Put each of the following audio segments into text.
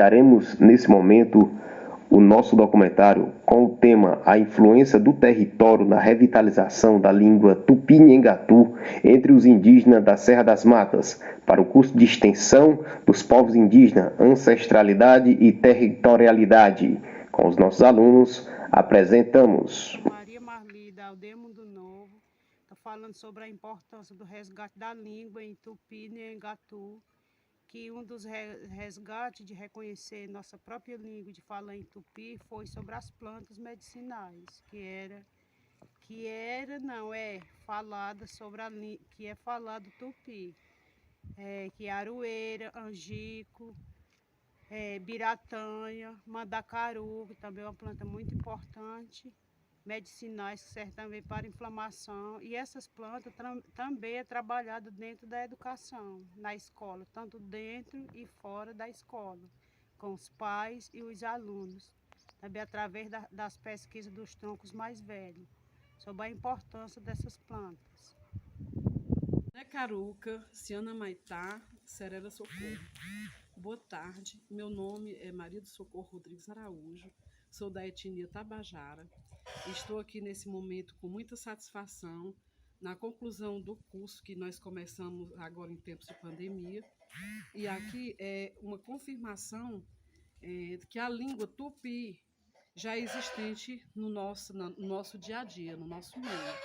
iniciaremos nesse momento o nosso documentário com o tema A influência do território na revitalização da língua tupi-nhengatu entre os indígenas da Serra das Matas, para o curso de extensão dos povos indígenas, ancestralidade e territorialidade. Com os nossos alunos, apresentamos Maria Marli, da Aldeia Mundo Novo, está falando sobre a importância do resgate da língua em tupi-nhengatu, que um dos resgates de reconhecer nossa própria língua de falar em tupi foi sobre as plantas medicinais, falada sobre que é falado tupi, que é aroeira, angico, biratanha, mandacaru, que também é uma planta muito importante, medicinais que servem também para inflamação, e essas plantas também é trabalhado dentro da educação, na escola, tanto dentro e fora da escola, com os pais e os alunos, também através das pesquisas dos troncos mais velhos, sobre a importância dessas plantas. Caruca, Ciana Maitá, Serera Socorro. Boa tarde, meu nome é Maria do Socorro Rodrigues Araújo, sou da etnia Tabajara. Estou aqui nesse momento com muita satisfação na conclusão do curso que nós começamos agora em tempos de pandemia. E aqui é uma confirmação que a língua tupi já é existente no nosso dia a dia, no nosso meio.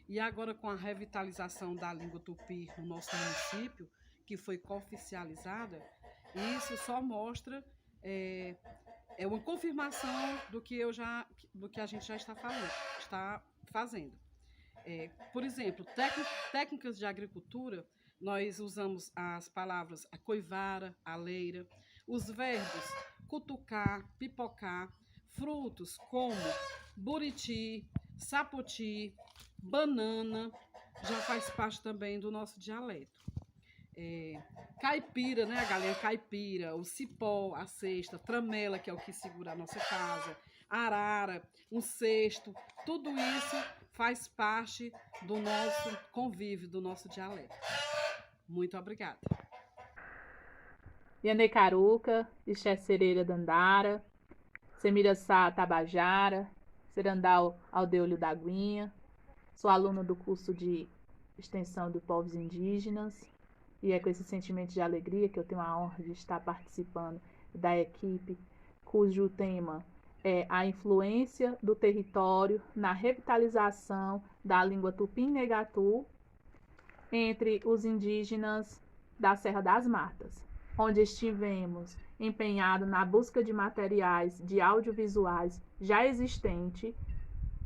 E agora com a revitalização da língua tupi no nosso município, que foi cooficializada, isso só mostra uma confirmação do que a gente já está fazendo. Por exemplo, técnicas de agricultura, nós usamos as palavras coivara, aleira, os verbos cutucar, pipocar, frutos como buriti, sapoti, banana, já faz parte também do nosso dialeto. Caipira, né, a galinha caipira, o cipó, a cesta, tramela, que é o que segura a nossa casa, arara, um cesto, tudo isso faz parte do nosso convívio, do nosso dialeto. Muito obrigada. Yane Caruca, Ixé Sereira Dandara, Semiraçá Tabajara, Serandal Aldeolho da Aguinha. Sou aluna do curso de extensão de povos indígenas e é com esse sentimento de alegria que eu tenho a honra de estar participando da equipe cujo tema é a influência do território na revitalização da língua tupi-nhengatu entre os indígenas da Serra das Matas, onde estivemos empenhados na busca de materiais de audiovisuais já existentes,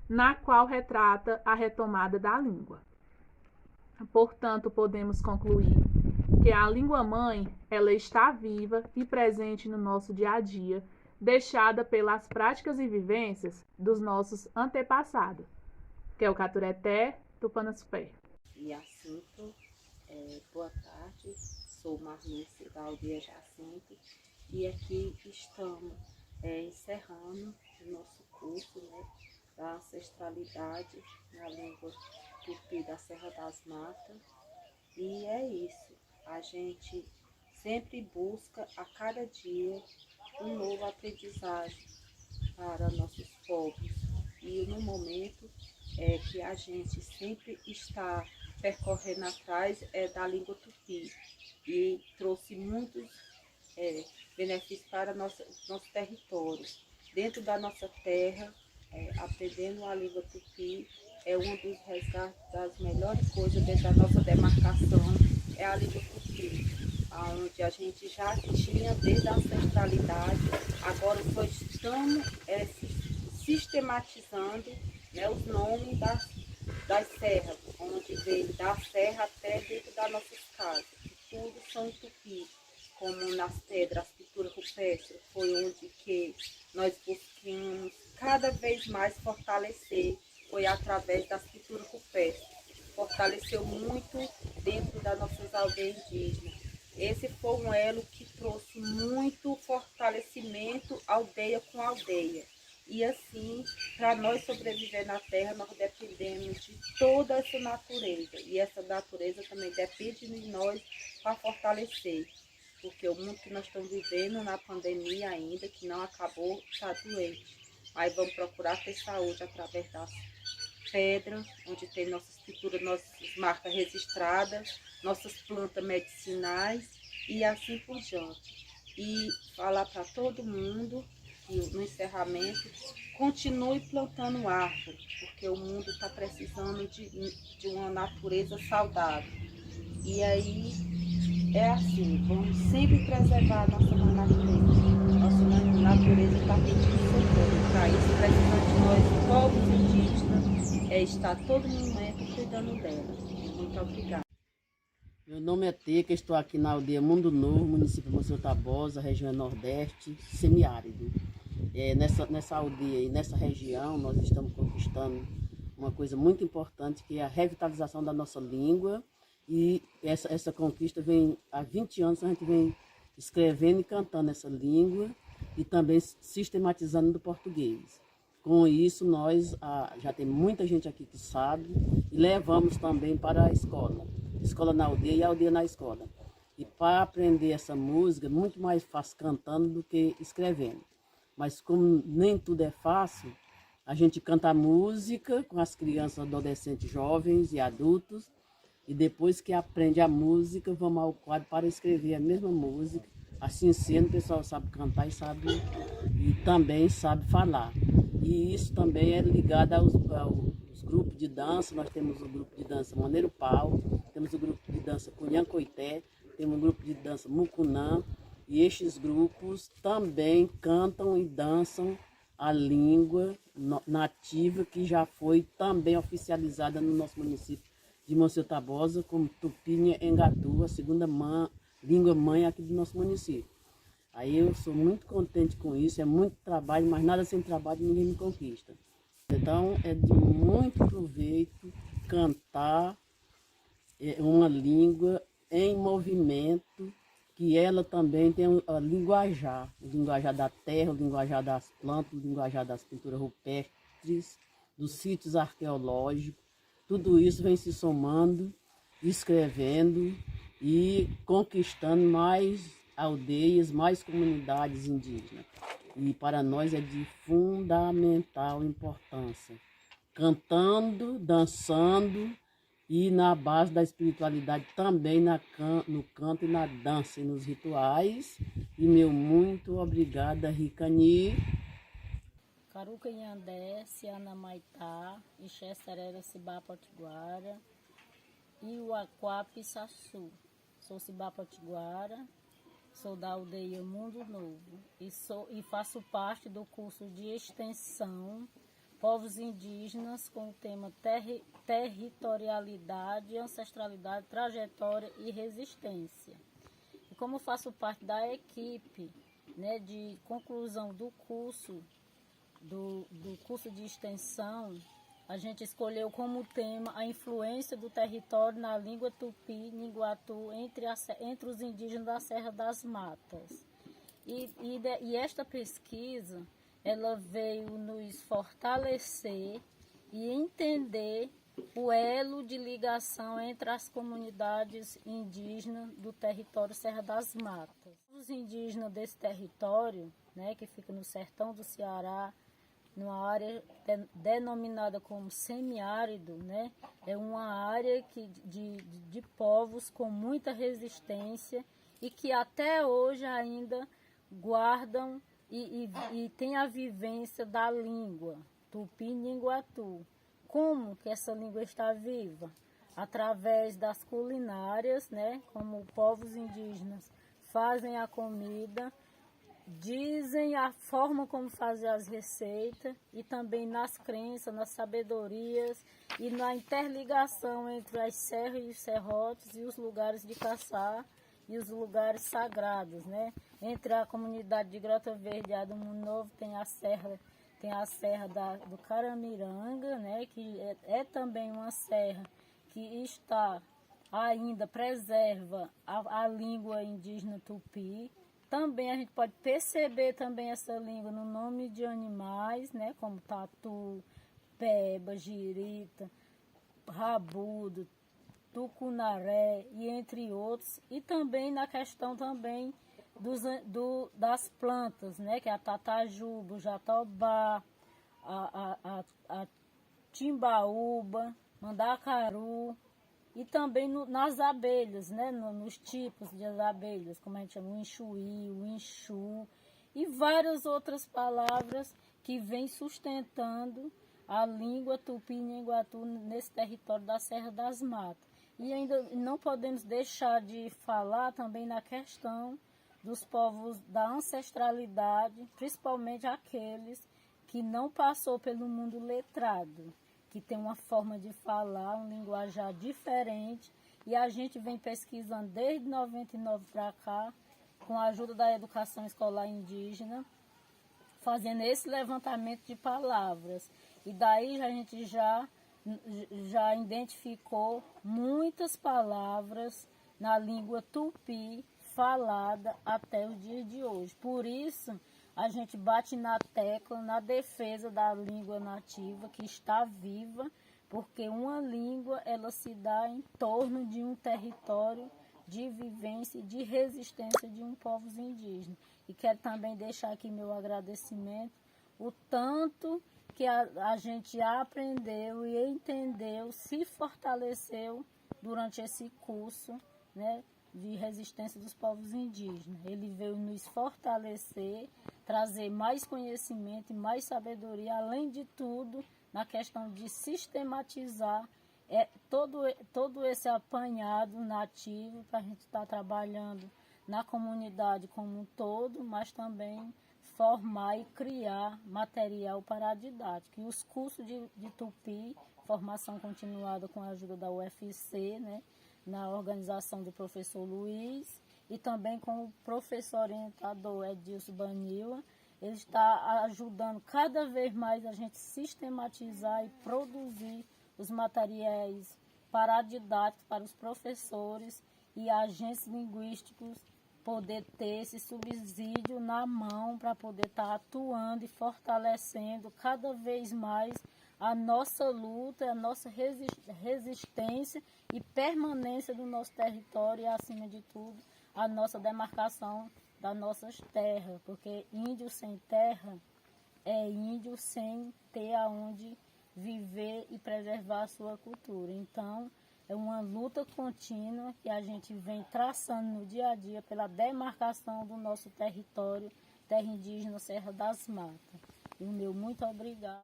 na qual retrata a retomada da língua. Portanto, podemos concluir que a língua-mãe ela está viva e presente no nosso dia a dia, deixada pelas práticas e vivências dos nossos antepassados, que é o Catureté Tupanacupé. Jacinto, boa tarde, sou Marlúcia da Aldeia Jacinto e aqui estamos encerrando o nosso curso, né, da ancestralidade na língua tupi da Serra das Matas. E é isso, a gente sempre busca a cada dia um novo aprendizagem para nossos povos. E no momento que a gente sempre está percorrendo atrás da língua tupi e trouxe muitos benefícios para nosso território. Dentro da nossa terra, aprendendo a língua tupi é um dos resgates das melhores coisas dentro da nossa demarcação, é a língua tupi, onde a gente já tinha desde a ancestralidade, agora só estamos sistematizando, né, os nomes das serras, onde veio da serra até dentro das nossas casas, tudo são tupi, como nas pedras, as pinturas rupestres, foi onde que nós buscamos cada vez mais fortalecer, foi através das pinturas rupestres, fortaleceu muito dentro das nossas aldeias indígenas. Esse foi um elo que trouxe muito fortalecimento aldeia com aldeia. E assim, para nós sobreviver na terra, nós dependemos de toda essa natureza. E essa natureza também depende de nós para fortalecer. porque o mundo que nós estamos vivendo na pandemia ainda, que não acabou, está doente. Mas vamos procurar ter saúde através das pedras, onde tem nossa escritura, nossas marcas registradas, nossas plantas medicinais e assim por diante. E falar para todo mundo que no encerramento continue plantando árvore, porque o mundo está precisando de uma natureza saudável. E aí é assim, vamos sempre preservar a nossa natureza. Nossa natureza está pedindo socorro. Para isso precisamos de nós, povos indígenas, estar todo momento cuidando dela. Muito obrigada. Meu nome é Teca, estou aqui na aldeia Mundo Novo, município de Monsenhor Tabosa, região nordeste, semiárido. Nessa aldeia e nessa região nós estamos conquistando uma coisa muito importante, que é a revitalização da nossa língua. E essa conquista vem há 20 anos, a gente vem escrevendo e cantando essa língua e também sistematizando do português. Com isso, nós já tem muita gente aqui que sabe e levamos também para a escola. Escola na aldeia e aldeia na escola. E para aprender essa música, é muito mais fácil cantando do que escrevendo. Mas como nem tudo é fácil, a gente canta a música com as crianças, adolescentes, jovens e adultos. E depois que aprende a música, vamos ao quadro para escrever a mesma música. Assim sendo, o pessoal sabe cantar e também sabe falar. E isso também é ligado aos grupos de dança. Nós temos o grupo de dança Maneiro Pau, temos o grupo de dança Cunhancoité, temos o grupo de dança Mucunã. E estes grupos também cantam e dançam a língua nativa, que já foi também oficializada no nosso município de Monsenhor Tabosa como Tupinha-Engatu, a segunda língua mãe aqui do nosso município. Aí eu sou muito contente com isso, é muito trabalho, mas nada sem trabalho ninguém me conquista. Então é de muito proveito cantar uma língua em movimento, que ela também tem o linguajar da terra, o linguajar das plantas, o linguajar das pinturas rupestres, dos sítios arqueológicos. Tudo isso vem se somando, escrevendo e conquistando mais aldeias, mais comunidades indígenas. E para nós é de fundamental importância. Cantando, dançando e na base da espiritualidade também no canto e na dança e nos rituais. E meu muito obrigada, Ricani. Caruca Inhandé, Ciana Maitá, Ixé Serera Cibá Potiguara e o Aquapi Sassu. Sou Cibá Potiguara, sou da aldeia Mundo Novo e faço parte do curso de extensão Povos Indígenas com o tema Territorialidade, Ancestralidade, Trajetória e Resistência. E como faço parte da equipe, de conclusão do curso, do curso de extensão, a gente escolheu como tema a influência do território na língua tupi-ninguatu entre os indígenas da Serra das Matas. E esta pesquisa, ela veio nos fortalecer e entender o elo de ligação entre as comunidades indígenas do território Serra das Matas. Os indígenas desse território, que fica no sertão do Ceará, numa área denominada como semiárido, é uma área de povos com muita resistência e que até hoje ainda guardam e tem a vivência da língua tupi-ninguatu. Como que essa língua está viva? Através das culinárias, como povos indígenas fazem a comida, dizem a forma como fazer as receitas e também nas crenças, nas sabedorias e na interligação entre as serras e os serrotes e os lugares de caçar e os lugares sagrados, Entre a comunidade de Grota Verde e a do Mundo Novo tem a serra do Caramiranga, que é também uma serra que está ainda preserva a língua indígena tupi. Também a gente pode perceber também essa língua no nome de animais, como tatu, peba, jirita, rabudo, tucunaré e entre outros, e também na questão também das plantas, né, que é a tatajuba, o jatobá, a timbaúba, mandacaru, e também nas abelhas, né, nos tipos de abelhas, como a gente chama, o enxuí, o enxu, e várias outras palavras que vêm sustentando a língua tupi-nhenguatu nesse território da Serra das Matas. E ainda não podemos deixar de falar também na questão dos povos da ancestralidade, principalmente aqueles que não passou pelo mundo letrado, que tem uma forma de falar, um linguajar diferente, e a gente vem pesquisando desde 99 para cá, com a ajuda da educação escolar indígena, fazendo esse levantamento de palavras. E daí a gente já identificou muitas palavras na língua tupi falada até o dia de hoje. Por isso, a gente bate na tecla, na defesa da língua nativa, que está viva, porque uma língua, ela se dá em torno de um território de vivência e de resistência de um povo indígena. E quero também deixar aqui meu agradecimento, o tanto que a gente aprendeu e entendeu, se fortaleceu durante esse curso, né, de resistência dos povos indígenas. Ele veio nos fortalecer, trazer mais conhecimento e mais sabedoria, além de tudo, na questão de sistematizar todo esse apanhado nativo para a gente estar trabalhando na comunidade como um todo, mas também formar e criar material para a didática. E os cursos de tupi, formação continuada com a ajuda da UFC, né, na organização do professor Luiz, e também com o professor orientador Edilson Banila, ele está ajudando cada vez mais a gente sistematizar e produzir os materiais paradidáticos para os professores e agentes linguísticos poder ter esse subsídio na mão para poder estar atuando e fortalecendo cada vez mais a nossa luta, a nossa resistência e permanência do nosso território e, acima de tudo, a nossa demarcação das nossas terras, porque índio sem terra é índio sem ter aonde viver e preservar a sua cultura. Então, é uma luta contínua que a gente vem traçando no dia a dia pela demarcação do nosso território, terra indígena Serra das Matas. E o meu muito obrigado.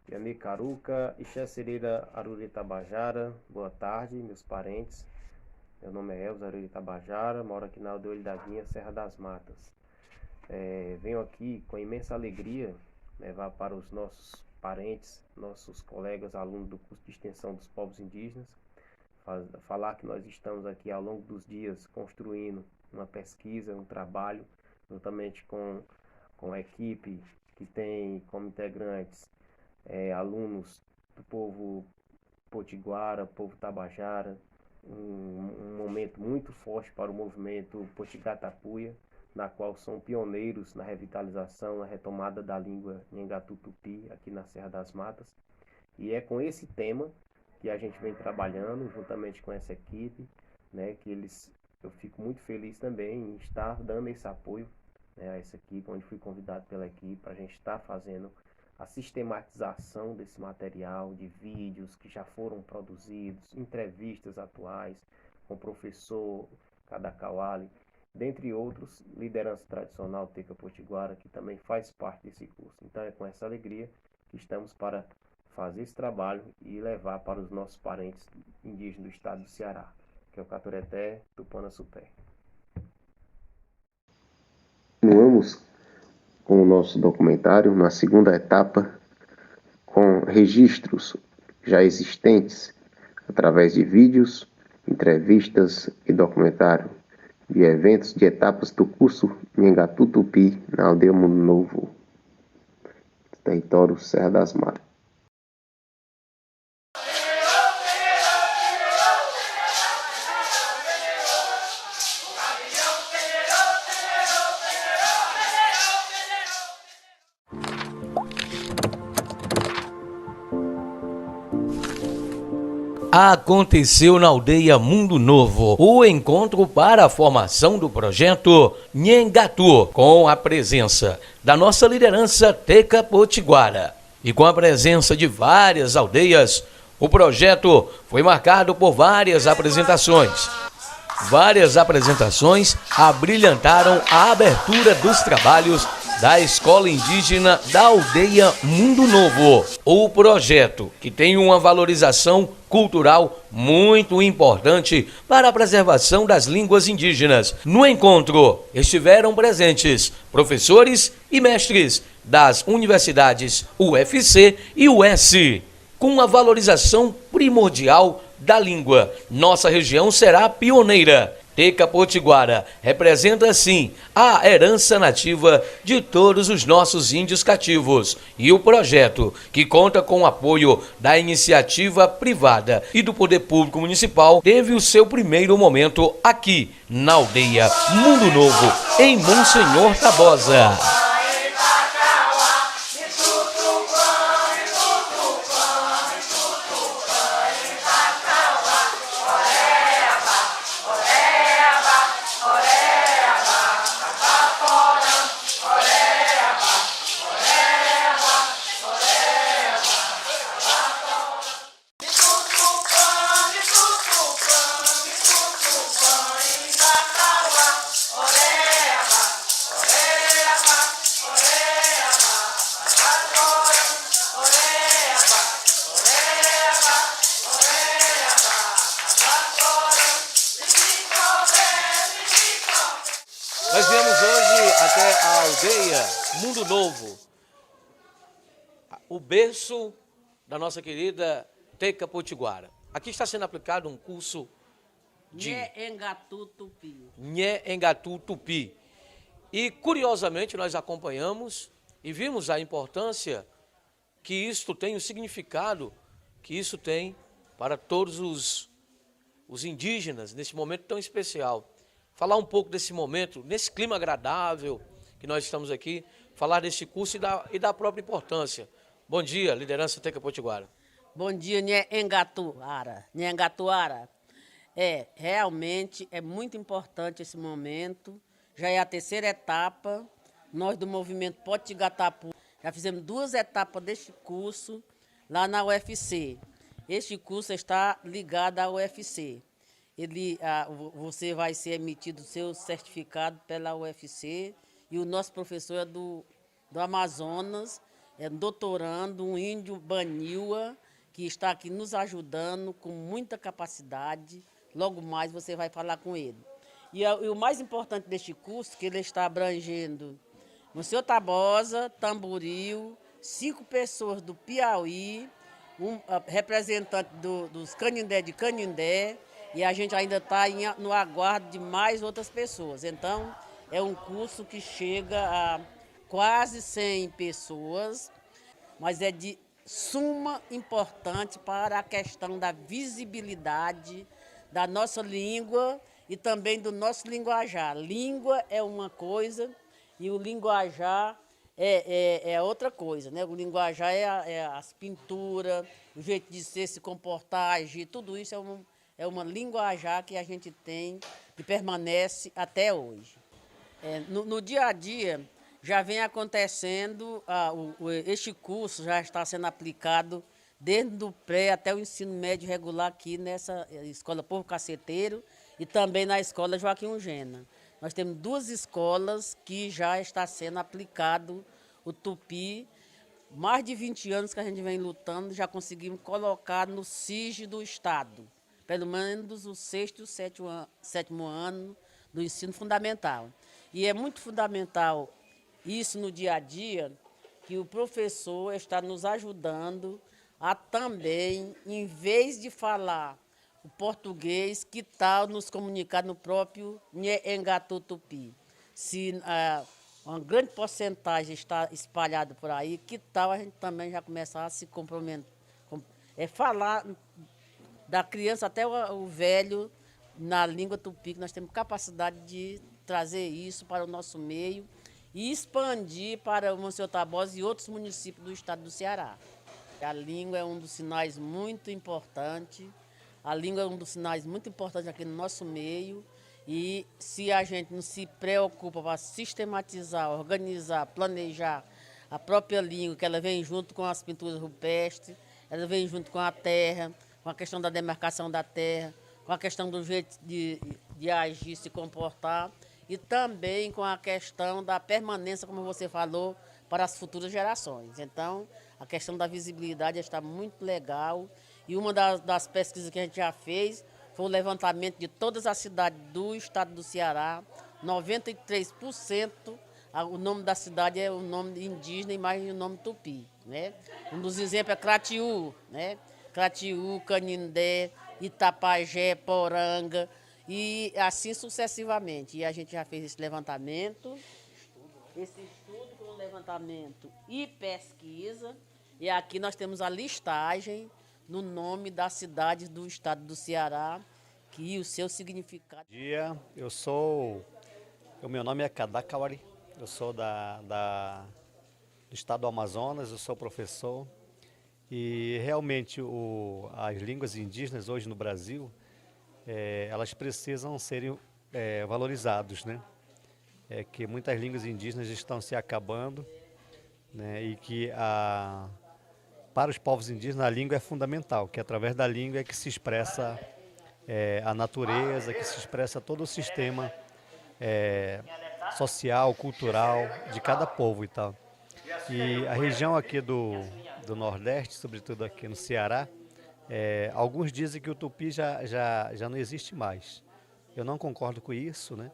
Yami Caruca, Ixé Cereira Aruri Tabajara, boa tarde, meus parentes. Meu nome é Elza Aruri Tabajara, moro aqui na Aldeia da Guinha, Serra das Matas. Venho aqui com imensa alegria levar para os nossos parentes, nossos colegas, alunos do curso de extensão dos povos indígenas, falar que nós estamos aqui ao longo dos dias construindo uma pesquisa, um trabalho, juntamente com a equipe que tem como integrantes alunos do povo potiguara, povo tabajara, um momento muito forte para o movimento Potigatapuia, na qual são pioneiros na revitalização, na retomada da língua Nhengatu-Tupi aqui na Serra das Matas. E é com esse tema que a gente vem trabalhando juntamente com essa equipe, né, eu fico muito feliz também em estar dando esse apoio, né, a essa equipe, onde fui convidado pela equipe para a gente estar fazendo a sistematização desse material de vídeos que já foram produzidos, entrevistas atuais com o professor Kadakawali, dentre outros, liderança tradicional Teca Potiguara, que também faz parte desse curso. Então é com essa alegria que estamos para fazer esse trabalho e levar para os nossos parentes indígenas do estado do Ceará, que é o Catureté Tupana Supé. Continuamos com o nosso documentário na segunda etapa, com registros já existentes através de vídeos, entrevistas e documentário de eventos de etapas do curso Nhengatu-Tupi na Aldeia Mundo Novo, território Serra das Matas. aconteceu na aldeia Mundo Novo o encontro para a formação do projeto Nhengatu, com a presença da nossa liderança Teca Potiguara. E com a presença de várias aldeias, o projeto foi marcado por várias apresentações. Várias apresentações abrilhantaram a abertura dos trabalhos da Escola Indígena da Aldeia Mundo Novo. O projeto, que tem uma valorização cultural muito importante para a preservação das línguas indígenas. No encontro estiveram presentes professores e mestres das universidades UFC e UES, com a valorização primordial da língua. Nossa região será pioneira. Teca Potiguara representa, sim, a herança nativa de todos os nossos índios cativos. E o projeto, que conta com o apoio da iniciativa privada e do poder público municipal, teve o seu primeiro momento aqui, na aldeia Mundo Novo, em Monsenhor Tabosa. Nós viemos hoje até a aldeia Mundo Novo, o berço da nossa querida Teca Potiguara. Aqui está sendo aplicado um curso de Nhengatu Tupi. Nhengatu Tupi. E, curiosamente, nós acompanhamos e vimos a importância que isto tem, o significado que isso tem para todos os indígenas nesse momento tão especial. Falar um pouco desse momento, nesse clima agradável que nós estamos aqui, falar desse curso e da própria importância. Bom dia, liderança Teca Potiguara. Bom dia, Nhengatuara. Realmente é muito importante esse momento. Já é a terceira etapa. Nós do movimento Potigatapu já fizemos 2 etapas deste curso lá na UFC. Este curso está ligado à UFC. Você vai ser emitido o seu certificado pela UFC e o nosso professor é do Amazonas, é doutorando, um índio Baniwa, que está aqui nos ajudando com muita capacidade. Logo mais você vai falar com ele. E o mais importante deste curso, que ele está abrangendo Monsenhor Tabosa, Tamboril, 5 pessoas do Piauí, um representante dos Canindé de Canindé, e a gente ainda está no aguardo de mais outras pessoas. Então, é um curso que chega a quase 100 pessoas, mas é de suma importância para a questão da visibilidade da nossa língua e também do nosso linguajar. Língua é uma coisa e o linguajar é outra coisa, né? O linguajar é as pinturas, o jeito de ser, se comportar, agir, tudo isso é uma linguajar que a gente tem, que permanece até hoje. No dia a dia, já vem acontecendo, este curso já está sendo aplicado desde o pré até o ensino médio regular aqui nessa Escola Povo Caceteiro e também na Escola Joaquim Ungena. Nós temos 2 escolas que já está sendo aplicado o tupi. Mais de 20 anos que a gente vem lutando, já conseguimos colocar no SIG do Estado, pelo menos o 6º e 7º ano do ensino fundamental. E é muito fundamental isso no dia a dia, que o professor está nos ajudando a também, em vez de falar o português, que tal nos comunicar no próprio Nhengatu Tupi. Se uma grande porcentagem está espalhada por aí, que tal a gente também já começar a se comprometer, falar da criança até o velho na língua tupi, que nós temos capacidade de trazer isso para o nosso meio e expandir para o Monsenhor Tabosa e outros municípios do estado do Ceará. A língua é um dos sinais muito importantes A língua é um dos sinais muito importantes aqui no nosso meio e se a gente não se preocupa para sistematizar, organizar, planejar a própria língua, que ela vem junto com as pinturas rupestres, ela vem junto com a terra, com a questão da demarcação da terra, com a questão do jeito de agir, se comportar e também com a questão da permanência, como você falou, para as futuras gerações. Então, a questão da visibilidade está muito legal e uma das pesquisas que a gente já fez foi o levantamento de todas as cidades do estado do Ceará. 93% o nome da cidade é o nome indígena e mais o nome tupi, né? Um dos exemplos é Cratiu, né? Cratiu, Canindé, Itapajé, Poranga e assim sucessivamente. E a gente já fez esse levantamento, com levantamento e pesquisa. E aqui nós temos a listagem no nome das cidades do estado do Ceará e o seu significado. Bom dia, o meu nome é Kadakawari, eu sou do estado do Amazonas, eu sou professor e realmente as línguas indígenas hoje no Brasil, elas precisam serem valorizadas, né? Que muitas línguas indígenas estão se acabando, né? E que para os povos indígenas a língua é fundamental, que através da língua é que se expressa a natureza, que se expressa todo o sistema social, cultural de cada povo e tal. E a região aqui do Nordeste, sobretudo aqui no Ceará, alguns dizem que o tupi já não existe mais. Eu não concordo com isso, né?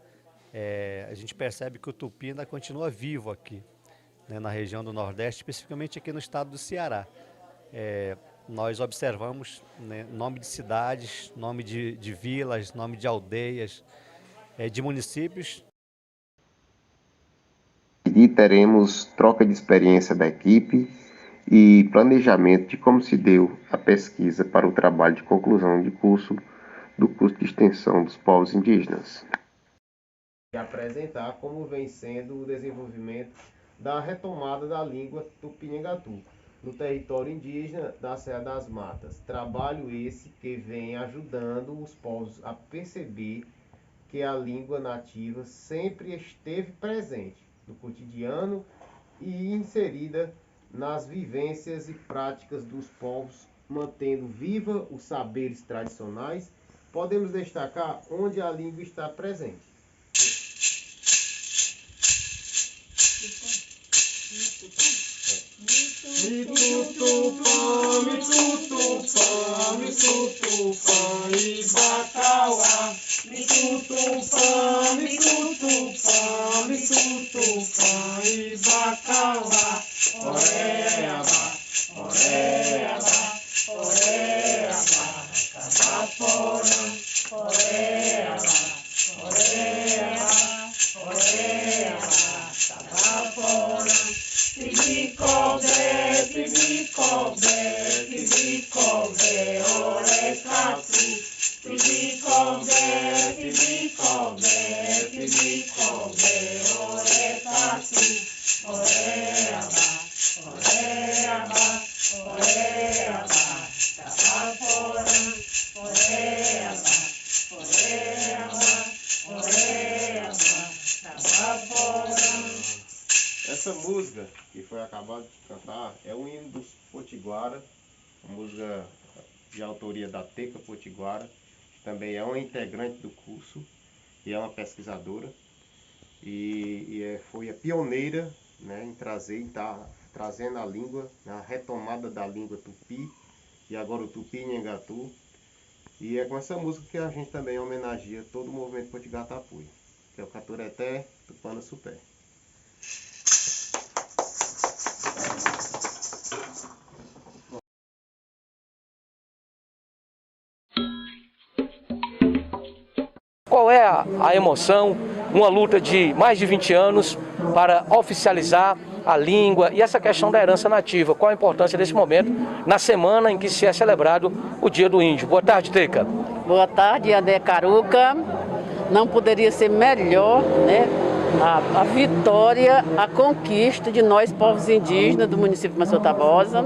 A gente percebe que o tupi ainda continua vivo aqui, né, na região do Nordeste, especificamente aqui no estado do Ceará. Nós observamos, né, nome de cidades, nome de vilas, nome de aldeias, de municípios. E teremos troca de experiência da equipe e planejamento de como se deu a pesquisa para o trabalho de conclusão de curso do curso de extensão dos povos indígenas. E apresentar como vem sendo o desenvolvimento da retomada da língua tupi-nhangatu no território indígena da Serra das Matas. Trabalho esse que vem ajudando os povos a perceber que a língua nativa sempre esteve presente no cotidiano e inserida nas vivências e práticas dos povos, mantendo viva os saberes tradicionais. Podemos destacar onde a língua está presente. Essa música que foi acabado de cantar é o hino dos Potiguara, uma música de autoria da Teca Potiguara, que também é uma integrante do curso e é uma pesquisadora foi a pioneira, né, em trazendo a língua, a retomada da língua tupi e agora o tupi-nhangatu. E é com essa música que a gente também homenageia todo o movimento Potiguara Tapuia, que é o Catureté Tupana Supé. Qual é a emoção, uma luta de mais de 20 anos para oficializar a língua e essa questão da herança nativa? Qual a importância desse momento na semana em que se é celebrado o Dia do Índio? Boa tarde, Teca. Boa tarde, André Caruca. Não poderia ser melhor, né? A vitória, a conquista de nós, povos indígenas do município de Maceió Tabosa,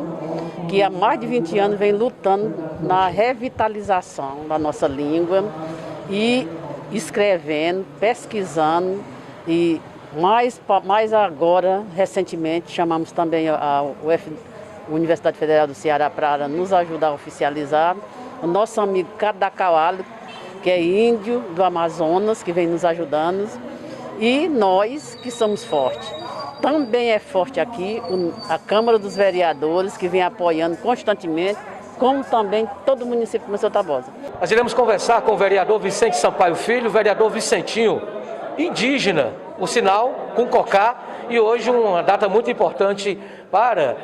que que há mais de 20 anos vem lutando na revitalização da nossa língua e escrevendo, pesquisando e mais agora, recentemente, chamamos também a Universidade Federal do Ceará para nos ajudar a oficializar. O nosso amigo Cadacaualo, que é índio do Amazonas, que vem nos ajudando, e nós que somos fortes. Também é forte aqui a Câmara dos Vereadores, que vem apoiando constantemente, como também todo o município de Monsenhor Tabosa. Nós iremos conversar com o vereador Vicente Sampaio Filho, o vereador Vicentinho, indígena, o sinal, com cocá, e hoje uma data muito importante para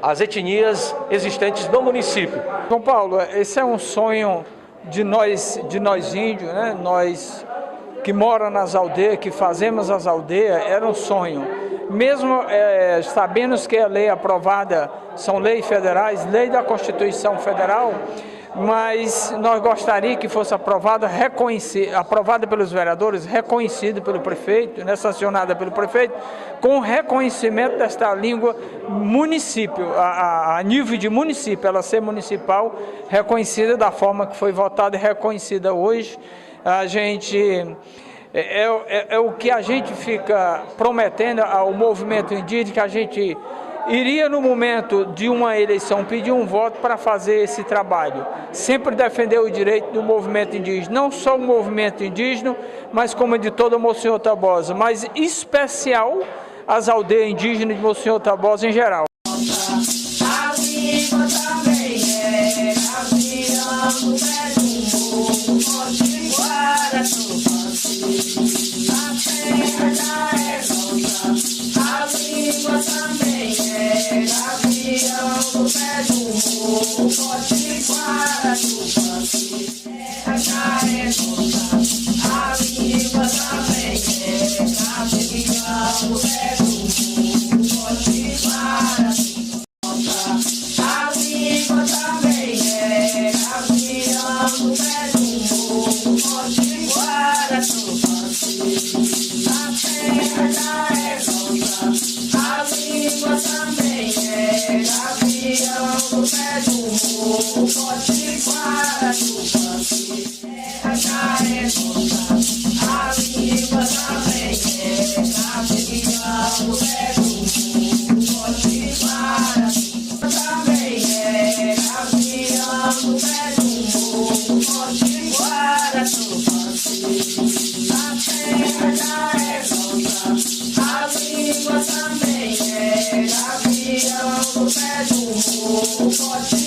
as etnias existentes no município. João Paulo, esse é um sonho de nós índios, né? Nós que moramos nas aldeias, que fazemos as aldeias, era um sonho. Mesmo sabendo que a lei aprovada são leis federais, lei da Constituição Federal, mas nós gostaríamos que fosse aprovada pelos vereadores, reconhecida pelo prefeito, né, sancionada pelo prefeito, com reconhecimento desta língua município, a nível de município, ela ser municipal, reconhecida da forma que foi votada e reconhecida hoje. A gente é o que a gente fica prometendo ao movimento indígena, que a gente iria no momento de uma eleição pedir um voto para fazer esse trabalho, sempre defender o direito do movimento indígena, não só o movimento indígena, mas como de toda Monsenhor Tabosa, mas em especial as aldeias indígenas de Monsenhor Tabosa em geral. Pode